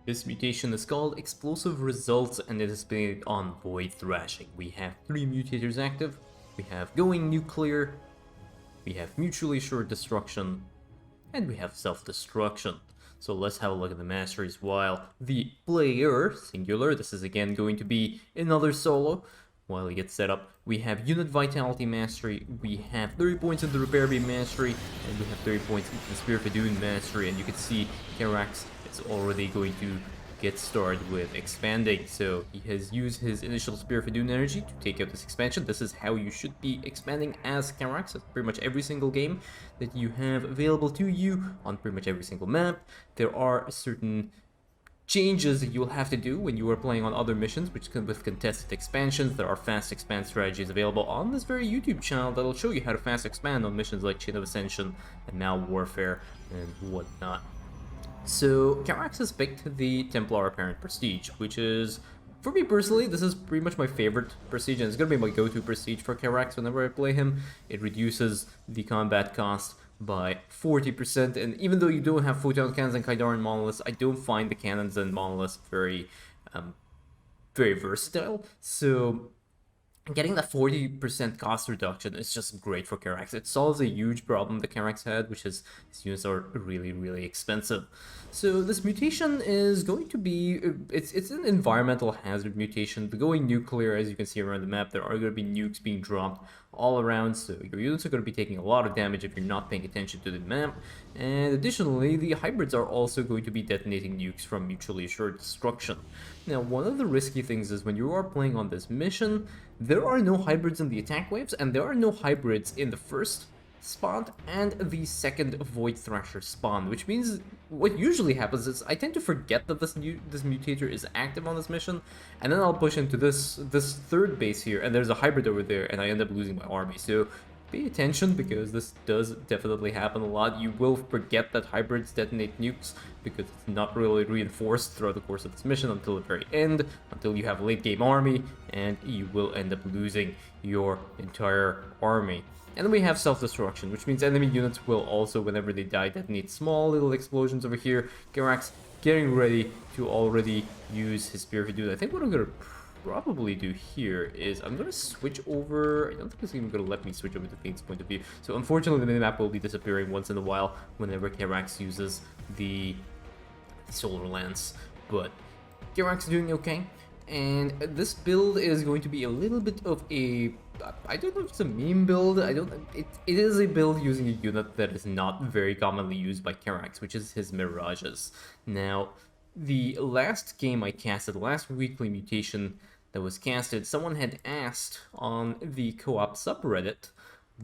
This mutation is called Explosive Results and it is based on Void Thrashing. We have 3 mutators active, we have Going Nuclear, we have Mutually Assured Destruction, and we have Self-Destruction. So let's have a look at the masteries while the player, singular, this is again going to be another solo. While he gets set up, we have Unit Vitality Mastery, we have 30 points in the Repair Beam Mastery, and we have 30 points in the Spear Fadoon Mastery, and you can see Karax is already going to get started with expanding. So he has used his initial Spear Fadoon energy to take out this expansion. This is how you should be expanding as Karax. That's pretty much every single game that you have available to you on pretty much every single map. There are certain changes that you'll have to do when you are playing on other missions, which come with contested expansions. There are fast expand strategies available on this very YouTube channel that'll show you how to fast expand on missions like Chain of Ascension and now Warfare and whatnot. So Karax has picked the Templar Apparent Prestige, which is, for me personally, this is pretty much my favorite prestige, and it's gonna be my go-to prestige for Karax whenever I play him. It reduces the combat cost by 40%, and even though you don't have photon cannons and Kaidaran monoliths, I don't find the cannons and monoliths very versatile. So getting that 40% cost reduction is just great for Karax. It solves a huge problem that Karax had, which is his units are really expensive. So this mutation is going to be, it's an environmental hazard mutation. The Going Nuclear, as you can see around the map, there are going to be nukes being dropped all around, so your units are going to be taking a lot of damage if you're not paying attention to the map. And additionally, the hybrids are also going to be detonating nukes from Mutually Assured Destruction. Now, one of the risky things is when you are playing on this mission, there are no hybrids in the attack waves, and there are no hybrids in the first spawn and the second Void Thrasher spawn, which means what usually happens is I tend to forget that this mutator is active on this mission, and then I'll push into this third base here, and there's a hybrid over there, and I end up losing my army. So pay attention, because this does definitely happen a lot. You will forget that hybrids detonate nukes because it's not really reinforced throughout the course of this mission until the very end, until you have a late game army, and you will end up losing your entire army. And then we have Self-Destruction, which means enemy units will also, whenever they die, detonate small little explosions over here. Karax getting ready to already use his Spear Fadoon. I think what I'm going to probably do here is I'm going to switch over. I don't think it's even going to let me switch over to Phoenix point of view. So unfortunately, the minimap will be disappearing once in a while whenever Karax uses the Solar Lance. But Karax is doing okay. And this build is going to be a little bit of a, I don't know if it's a meme build. It is a build using a unit that is not very commonly used by Karax, which is his Mirages. Now, the last game I casted, the last weekly mutation that was casted, someone had asked on the Co-op subreddit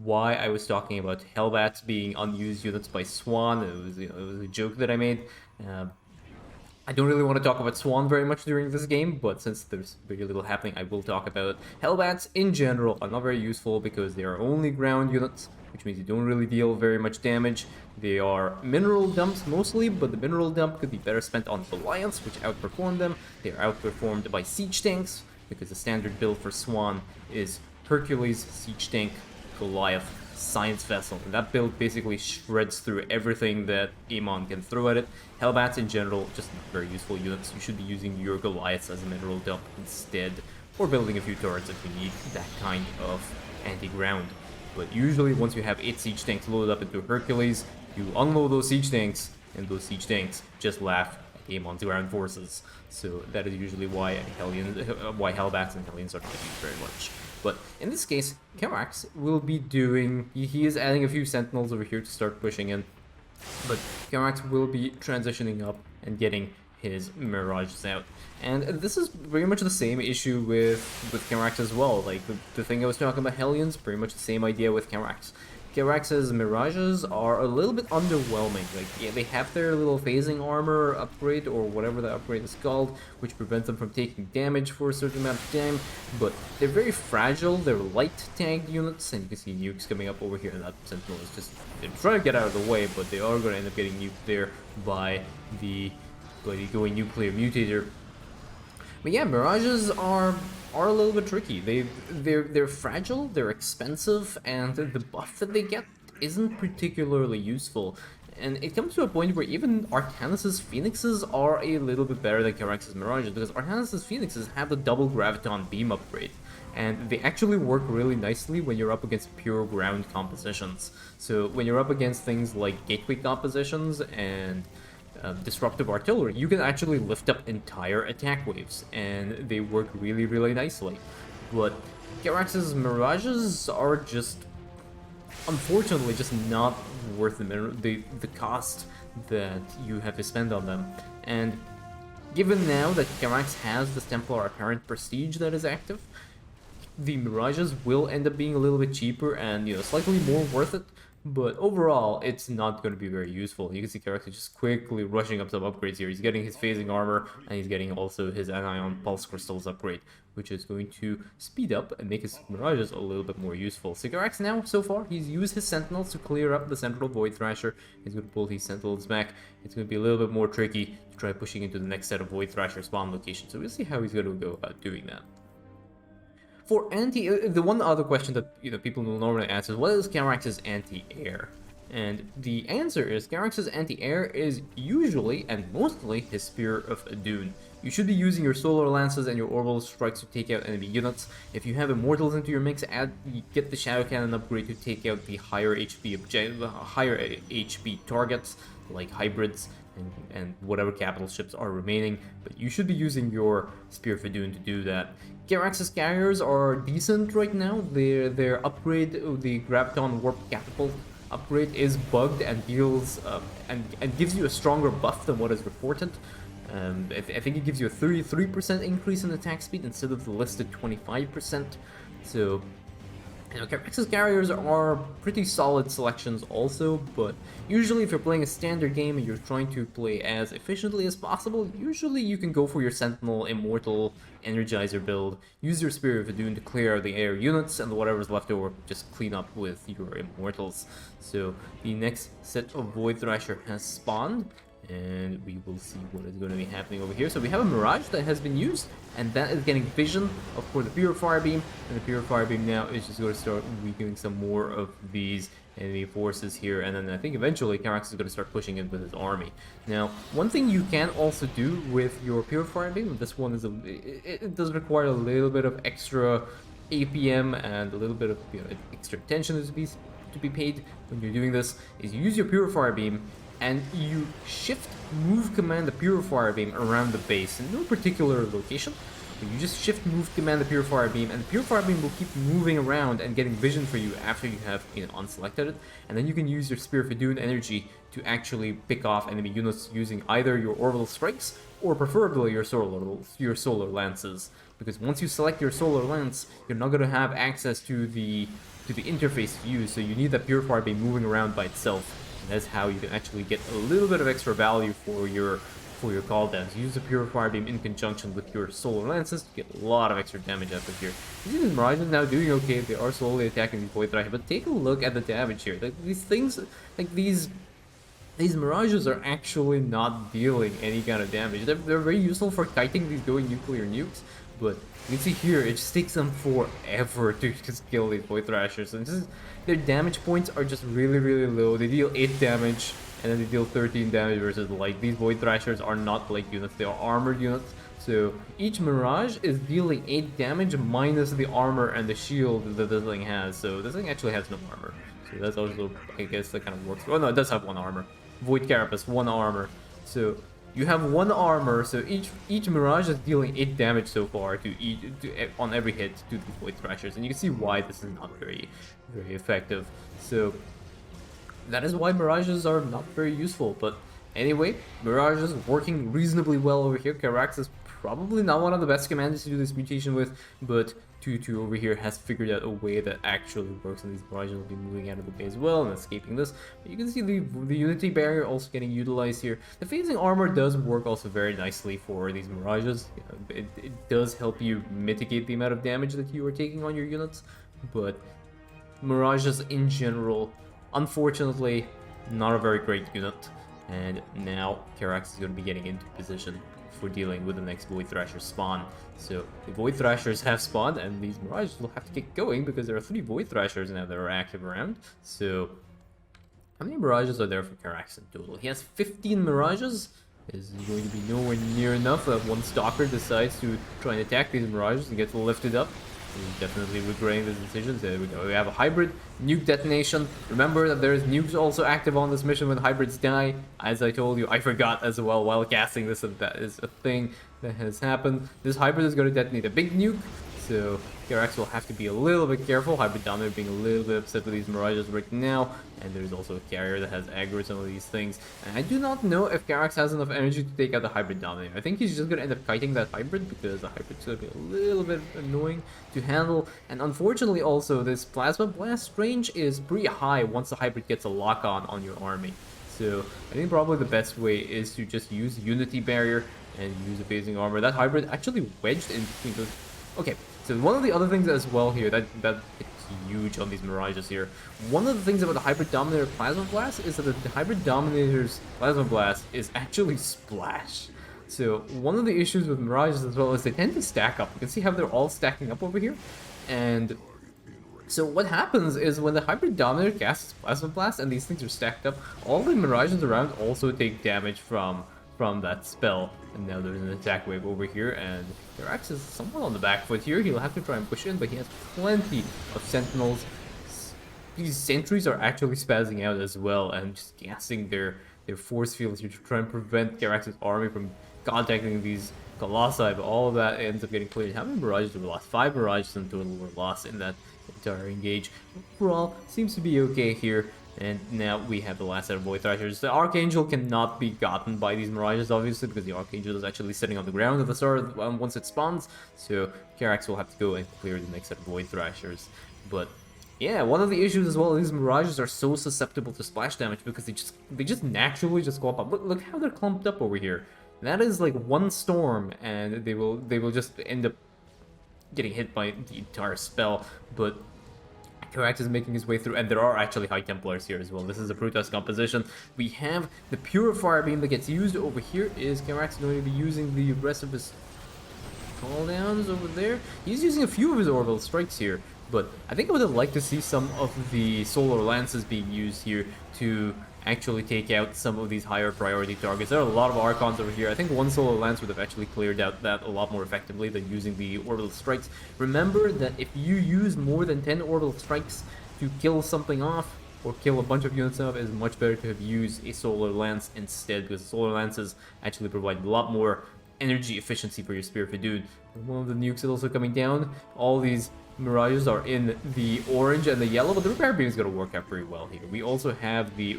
why I was talking about Hellbats being unused units by Swan. It was, it was a joke that I made. I don't really want to talk about Swan very much during this game, but since there's very little happening, I will talk about Hellbats in general. Are not very useful because they are only ground units, which means you don't really deal very much damage. They are mineral dumps mostly, but the mineral dump could be better spent on Goliaths, which outperform them. They are outperformed by siege tanks, because the standard build for Swan is Hercules, siege tank, Goliath, science vessel, and that build basically shreds through everything that Amon can throw at it. Hellbats in general, just not very useful units. You should be using your Goliaths as a mineral dump instead, or building a few turrets if you need that kind of anti-ground. But usually once you have 8 siege tanks loaded up into Hercules, you unload those siege tanks, and those siege tanks just laugh at Amon's ground forces. So that is usually why Hellbats and Hellions are not used very much. But in this case, Karax will be doing, he is adding a few sentinels over here to start pushing in, but Karax will be transitioning up and getting his Mirages out. And this is very much the same issue with Karax as well. Like the thing I was talking about Hellions, pretty much the same idea with Karax. Karax's Mirages are a little bit underwhelming. Like, yeah, they have their little phasing armor upgrade, or whatever the upgrade is called, which prevents them from taking damage for a certain amount of time, but they're very fragile. They're light tagged units, and you can see nukes coming up over here, and that Sentinel is just, they're trying to get out of the way, but they are going to end up getting nuked there by the Going Nuclear Mutator. But yeah, Mirages are a little bit tricky. They're fragile, they're expensive, and the buff that they get isn't particularly useful. And it comes to a point where even Arcanus' Phoenixes are a little bit better than Karax's Mirages, because Arcanus' Phoenixes have the double Graviton Beam upgrade, and they actually work really nicely when you're up against pure ground compositions. So when you're up against things like Gateway compositions and Disruptive Artillery, you can actually lift up entire attack waves, and they work really, really nicely. But Karax's Mirages are just, unfortunately, just not worth the cost that you have to spend on them. And given now that Karax has this Templar Apparent Prestige that is active, the Mirages will end up being a little bit cheaper and, you know, slightly more worth it. But overall, it's not going to be very useful. You can see Karax just quickly rushing up some upgrades here. He's getting his phasing armor, and he's getting also his Anion Pulse Crystals upgrade, which is going to speed up and make his Mirages a little bit more useful. So Karax now, so far, he's used his Sentinels to clear up the Central Void Thrasher. He's going to pull these Sentinels back. It's going to be a little bit more tricky to try pushing into the next set of Void Thrasher spawn locations. So we'll see how he's going to go about doing that. For the one other question that people will normally ask is, what is Karax's anti-air? And the answer is, Karax's anti-air is usually and mostly his Spear of Adun. You should be using your Solar Lances and your Orbital Strikes to take out enemy units. If you have Immortals into your mix, get the Shadow Cannon upgrade to take out the higher HP targets, like hybrids and whatever capital ships are remaining, but you should be using your Spear of Adun to do that. Karax's carriers are decent right now. Their upgrade, the Graviton Warp Catapult upgrade, is bugged and deals and gives you a stronger buff than what is reported. I think it gives you a 33% increase in attack speed instead of the listed 25%. So, Karax's carriers are pretty solid selections also, but usually if you're playing a standard game and you're trying to play as efficiently as possible, usually you can go for your Sentinel, Immortal, Energizer build, use your Spear of Adun to clear the air units, and whatever's left over, just clean up with your Immortals. So the next set of Void Thrasher has spawned, and we will see what is going to be happening over here. So we have a Mirage that has been used, and that is getting vision for the Purifier Beam, and the Purifier Beam now is just going to start weakening some more of these enemy forces here, and then I think eventually Karax is going to start pushing in with his army. Now, one thing you can also do with your Purifier Beam, this one is it does require a little bit of extra APM and a little bit of extra attention to be paid when you're doing this, is you use your Purifier Beam and you shift move command the Purifier Beam around the base in no particular location. But you just shift move command the Purifier Beam, and the Purifier Beam will keep moving around and getting vision for you after you have unselected it, and then you can use your Spear of Adun energy to actually pick off enemy units using either your Orbital Strikes or preferably your Solar Lances, because once you select your Solar Lance, you're not going to have access to the interface to use, so you need that Purifier Beam moving around by itself. That's how you can actually get a little bit of extra value for your call downs. Use the Purifier Beam in conjunction with your Solar Lances to get a lot of extra damage out of here. You see these Mirages now doing okay. They are slowly attacking the Void Thrasher, but take a look at the damage here. Like these things, like these Mirages are actually not dealing any kind of damage. They're very useful for kiting these going nuclear nukes, but you can see here it just takes them forever to just kill these Void Thrashers. And their damage points are just really, really low. They deal 8 damage, and then they deal 13 damage versus light. These Void Thrashers are not light units, they are armored units. So each Mirage is dealing 8 damage minus the armor and the shield that this thing has. So this thing actually has no armor. So that's also, I guess, that kind of works. Oh no, it does have 1 armor. Void Carapace, 1 armor. So you have 1 armor, so each Mirage is dealing 8 damage so far on every hit to these Void Thrashers, and you can see why this is not very, very effective. So that is why Mirages are not very useful. But anyway, Mirage is working reasonably well over here. Karax is probably not one of the best commanders to do this mutation with, but Tutu over here has figured out a way that actually works, and these Mirages will be moving out of the base as well and escaping this. But you can see the Unity Barrier also getting utilized here. The phasing armor does work also very nicely for these Mirages. It does help you mitigate the amount of damage that you are taking on your units, but Mirages in general, unfortunately, not a very great unit. And now Karax is going to be getting into position for dealing with the next Void Thrasher spawn. So the Void Thrashers have spawned, and these Mirages will have to get going because there are 3 Void Thrashers now that are active around. So How many Mirages are there for Karax in total? He has 15 Mirages. Is going to be nowhere near enough that one Stalker decides to try and attack these Mirages and gets lifted up. He's definitely regretting this decision. So there we go. We have a hybrid nuke detonation. Remember that there's nukes also active on this mission when hybrids die. As I told you, I forgot as well while casting this, and that is a thing that has happened. This hybrid is going to detonate a big nuke. So Karax will have to be a little bit careful. Hybrid Dominator being a little bit upset with these Mirages right now. And there's also a carrier that has aggro some of these things. And I do not know if Karax has enough energy to take out the Hybrid Dominator. I think he's just going to end up kiting that Hybrid because the Hybrid's going to be a little bit annoying to handle. And unfortunately also, this Plasma Blast range is pretty high once the Hybrid gets a lock-on your army. So I think probably the best way is to just use Unity Barrier and use the phasing armor. That Hybrid actually wedged in between those. Okay, so one of the other things as well here that it's huge on these Mirages here. One of the things about the Hybrid Dominator Plasma Blast is that the Hybrid Dominator's Plasma Blast is actually Splash. So one of the issues with Mirages as well is they tend to stack up. You can see how they're all stacking up over here. And so what happens is when the Hybrid Dominator casts Plasma Blast and these things are stacked up, all the Mirages around also take damage from that spell. And now there's an attack wave over here, and Karax is somewhat on the back foot here. He'll have to try and push in, but he has plenty of Sentinels. These sentries are actually spazzing out as well, and just gassing their force fields here to try and prevent Karax's army from contacting these Colossi, but all of that ends up getting cleared. How many Mirages were lost? 5 Mirages in total were lost in that entire engage. Overall, seems to be okay here. And now we have the last set of Void Thrashers. The Archangel cannot be gotten by these Mirages, obviously, because the Archangel is actually sitting on the ground at the start once it spawns. So Karax will have to go and clear the next set of Void Thrashers. But yeah, one of the issues as well, these Mirages are so susceptible to splash damage because they just naturally just clump up. Look how they're clumped up over here. That is like one storm, and they will just end up getting hit by the entire spell. But Karax is making his way through, and there are actually High Templars here as well. This is a Protoss composition. We have the Purifier Beam that gets used over here. Is Karax going to be using the rest of his call downs over there? He's using a few of his orbital strikes here, but I think I would have liked to see some of the Solar Lances being used here to actually take out some of these higher priority targets. There are a lot of Archons over here. I think one Solar Lance would have actually cleared out that a lot more effectively than using the orbital strikes. Remember that if you use more than 10 orbital strikes to kill something off, or kill a bunch of units off, it is much better to have used a Solar Lance instead, because Solar Lances actually provide a lot more energy efficiency for your Spear for Dude. One of the nukes is also coming down. All these Mirages are in the orange and the yellow, but the Repair Beam is going to work out pretty well here. We also have the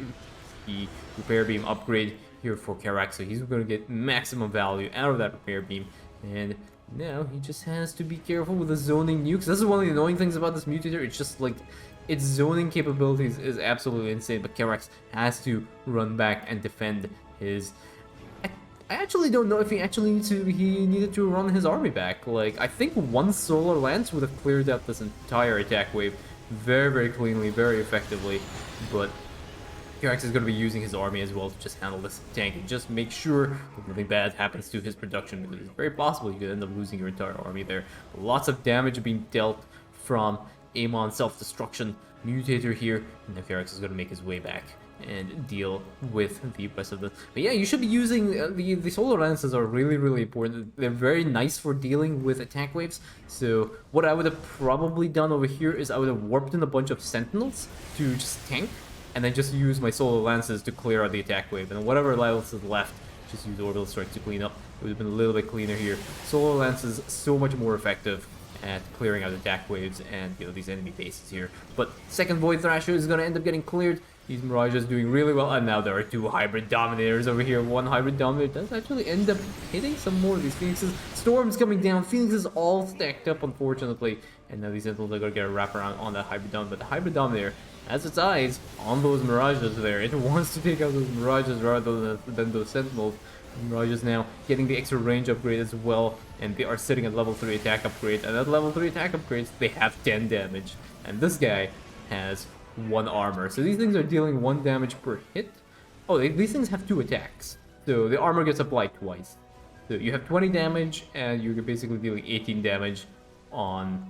Repair Beam upgrade here for Karax, so he's going to get maximum value out of that Repair Beam. And now he just has to be careful with the zoning nukes. This is one of the annoying things about this Mutator. It's just like its zoning capabilities is absolutely insane, but Karax has to run back and defend his. I actually don't know if he needed to run his army back. Like, I think one Solar Lance would have cleared out this entire attack wave very, very cleanly, very effectively, but Karax is going to be using his army as well to just handle this tank and just make sure that nothing bad happens to his production, because it's very possible you could end up losing your entire army there. Lots of damage being dealt from Amon self-destruction Mutator here, and now Karax is going to make his way back and deal with the rest of the. But yeah, you should be using the Solar Lances are really, really important. They're very nice for dealing with attack waves. So what I would have probably done over here is I would have warped in a bunch of Sentinels to just tank, and then just use my Solar Lances to clear out the attack wave. And whatever else is left, just use Orbital Strike to clean up. It would have been a little bit cleaner here. Solar Lances so much more effective at clearing out attack waves and these enemy bases here. But second Void Thrasher is going to end up getting cleared. These Mirages doing really well, and now there are 2 Hybrid Dominators over here. One Hybrid Dominator does actually end up hitting some more of these Phoenixes. Storm's coming down. Phoenixes all stacked up, unfortunately. And now these Sentinels are going to get a wraparound on that Hybrid Dominator. But the Hybrid Dominator has its eyes on those Mirages there. It wants to take out those Mirages rather than those Sentinels. Mirages now getting the extra range upgrade as well, and they are sitting at level 3 attack upgrade. And at level 3 attack upgrades, they have 10 damage. And this guy has 1 armor. So these things are dealing 1 damage per hit. Oh, these things have 2 attacks. So the armor gets applied twice. So you have 20 damage, and you're basically dealing 18 damage on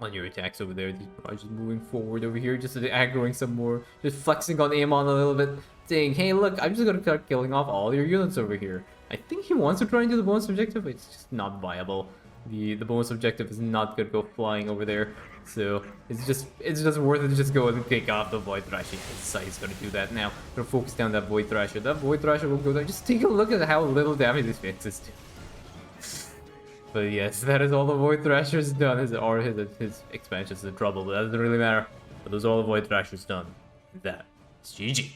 on your attacks over there. These barrages moving forward over here, just aggroing some more, just flexing on Amon a little bit, saying, hey look, I'm just gonna start killing off all your units over here. I think he wants to try and do the bonus objective, but it's just not viable. The bonus objective is not gonna go flying over there, so it's just worth it to just go and take off the Void Thrasher. He's gonna do that now. Gonna focus down that Void Thrasher. That Void Thrasher will go there. Just take a look at how little damage this fixes to. But yes, that is all the Void Thrasher's done. His expansions in trouble, but that doesn't really matter. But those are all the Void Thrasher's done. That is GG.